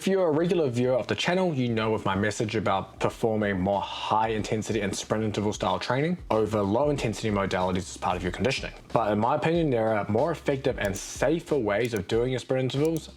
If you're a regular viewer of the channel, you know of my message about performing more high intensity and sprint interval style training over low intensity modalities as part of your conditioning. But in my opinion, there are more effective and safer ways of doing your sprint intervals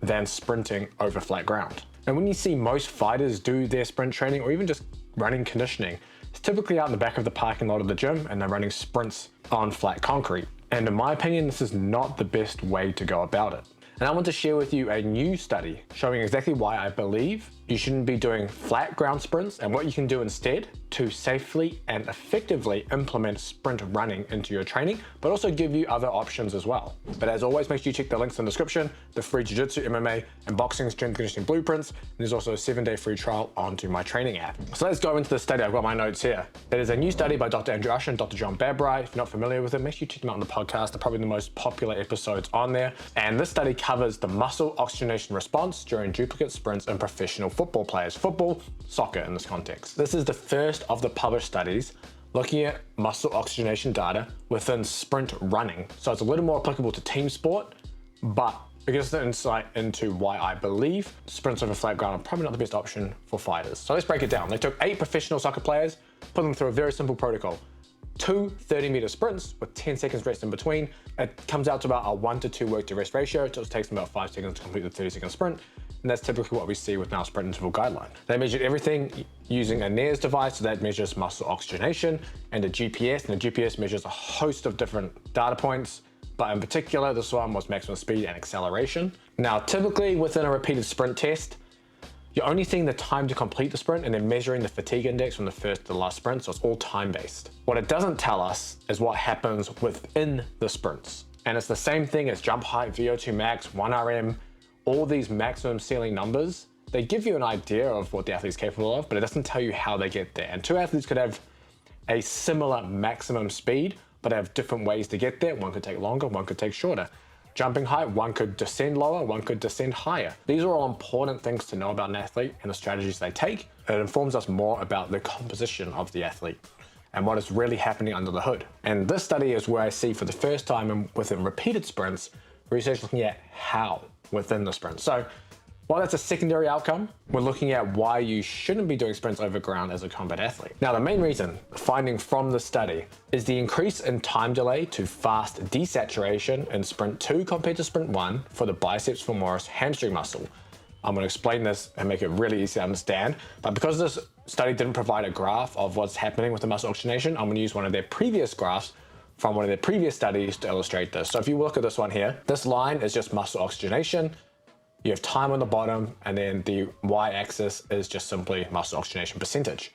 than sprinting over flat ground. And when you see most fighters do their sprint training or even just running conditioning, it's typically out in the back of the parking lot of the gym and they're running sprints on flat concrete. And in my opinion, this is not the best way to go about it. And I want to share with you a new study showing exactly why I believe you shouldn't be doing flat ground sprints and what you can do instead to safely and effectively implement sprint running into your training, but also give you other options as well. But as always, make sure you check the links in the description, the free jiu-jitsu, MMA, and boxing strength conditioning blueprints. And there's also a 7-day free trial onto my training app. So let's go into the study. I've got my notes here. That is a new study by Dr. Andrew Usher and Dr. John Babry. If you're not familiar with them, make sure you check them out on the podcast. They're probably the most popular episodes on there. And this study covers the muscle oxygenation response during duplicate sprints in professional football players. Football, soccer in this context. This is the first of the published studies looking at muscle oxygenation data within sprint running. So it's a little more applicable to team sport, but it gives an insight into why I believe sprints over flat ground are probably not the best option for fighters. So let's break it down. They took 8 professional soccer players, put them through a very simple protocol. 2 30-meter sprints with 10 seconds rest in between. It comes out to about a 1 to 2 work to rest ratio. It just takes them about 5 seconds to complete the 30-second sprint. And that's typically what we see with our sprint interval guideline. They measured everything using a NARS device, so that measures muscle oxygenation, and a GPS, and the GPS measures a host of different data points, but in particular, this one was maximum speed and acceleration. Now, typically within a repeated sprint test, you're only seeing the time to complete the sprint and then measuring the fatigue index from the first to the last sprint, so it's all time-based. What it doesn't tell us is what happens within the sprints. And it's the same ththing as jump height, VO2 max, 1RM, all these maximum ceiling numbers. They give you an idea of what the athlete's capable of, but it doesn't tell you how they get there. And 2 athletes could have a similar maximum speed, but have different ways to get there. One could take longer, one could take shorter. Jumping height, one could descend lower, one could descend higher. These are all important things to know about an athlete and the strategies they take. It informs us more about the composition of the athlete and what is really happening under the hood. And this study is where I see for the first time within repeated sprints, research looking at how within the sprint. So while that's a secondary outcome, we're looking at why you shouldn't be doing sprints over ground as a combat athlete. Now, the main reason, finding from the study, is the increase in time delay to fast desaturation in sprint 2 compared to sprint 1 for the biceps femoris hamstring muscle. I'm going to explain this and make it really easy to understand, but because this study didn't provide a graph of what's happening with the muscle oxygenation, I'm going to use one of their previous graphs from one of their previous studies to illustrate this. So if you look at this one here, this line is just muscle oxygenation. You have time on the bottom, and then the y-axis is just simply muscle oxygenation percentage.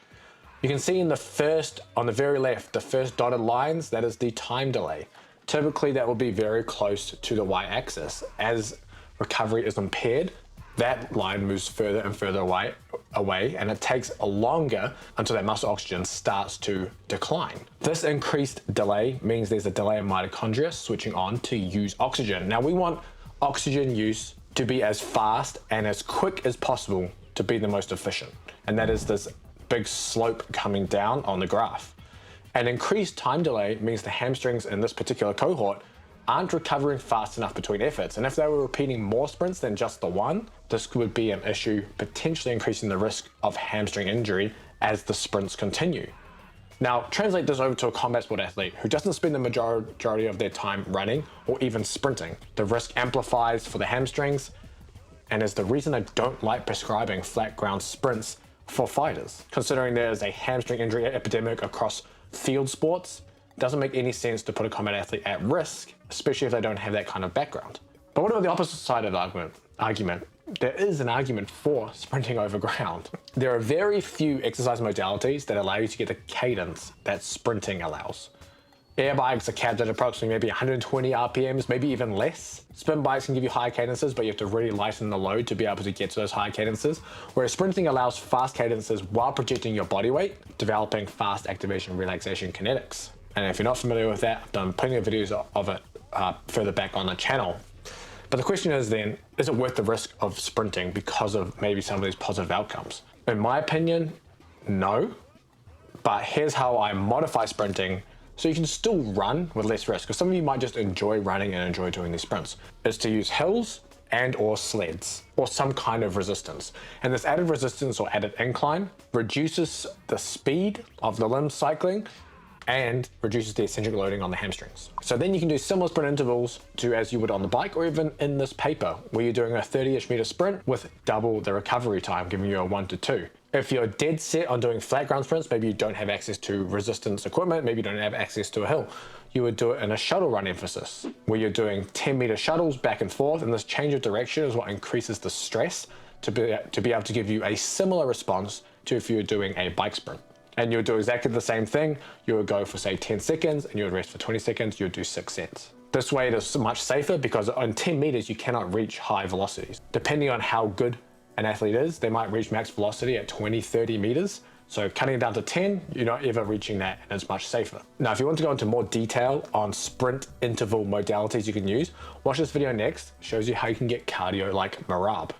You can see in the first, on the very left, the first dotted lines, that is the time delay. Typically that will be very close to the y-axis. As recovery is impaired, that line moves further and further away, and it takes longer until that muscle oxygen starts to decline. This increased delay means there's a delay in mitochondria switching on to use oxygen. Now we want oxygen use to be as fast and as quick as possible to be the most efficient. And that is this big slope coming down on the graph. An increased time delay means the hamstrings in this particular cohort aren't recovering fast enough between efforts. And if they were repeating more sprints than just the one, this would be an issue, potentially increasing the risk of hamstring injury as the sprints continue. Now, translate this over to a combat sport athlete who doesn't spend the majority of their time running or even sprinting. The risk amplifies for the hamstrings, and is the reason I don't like prescribing flat ground sprints for fighters. Considering there is a hamstring injury epidemic across field sports, it doesn't make any sense to put a combat athlete at risk, especially if they don't have that kind of background. But what about the opposite side of the argument? There is an argument for sprinting over ground. There are very few exercise modalities that allow you to get the cadence that sprinting allows. Air bikes are capped at approximately maybe 120 RPMs, maybe even less. Spin bikes can give you high cadences, but you have to really lighten the load to be able to get to those high cadences. Whereas sprinting allows fast cadences while projecting your body weight, developing fast activation relaxation kinetics. And if you're not familiar with that, I've done plenty of videos of it further back on the channel. But the question is then, is it worth the risk of sprinting because of maybe some of these positive outcomes? In my opinion, no. But here's how I modify sprinting so you can still run with less risk. Because some of you might just enjoy running and enjoy doing these sprints. Is to use hills and or sleds or some kind of resistance. And this added resistance or added incline reduces the speed of the limb cycling and reduces the eccentric loading on the hamstrings. So then you can do similar sprint intervals to as you would on the bike or even in this paper where you're doing a 30-ish meter sprint with double the recovery time, giving you a 1 to 2. If you're dead set on doing flat ground sprints, maybe you don't have access to resistance equipment, maybe you don't have access to a hill, you would do it in a shuttle run emphasis, where you're doing 10-meter shuttles back and forth, and this change of direction is what increases the stress to be able to give you a similar response to if you're doing a bike sprint. And you'll do exactly the same thing. You would go for say 10 seconds and you would rest for 20 seconds, you would do 6 sets. This way it is much safer because on 10 meters, you cannot reach high velocities. Depending on how good an athlete is, they might reach max velocity at 20, 30 meters. So cutting it down to 10, you're not ever reaching that and it's much safer. Now, if you want to go into more detail on sprint interval modalities you can use, watch this video next. It shows you how you can get cardio like Marab.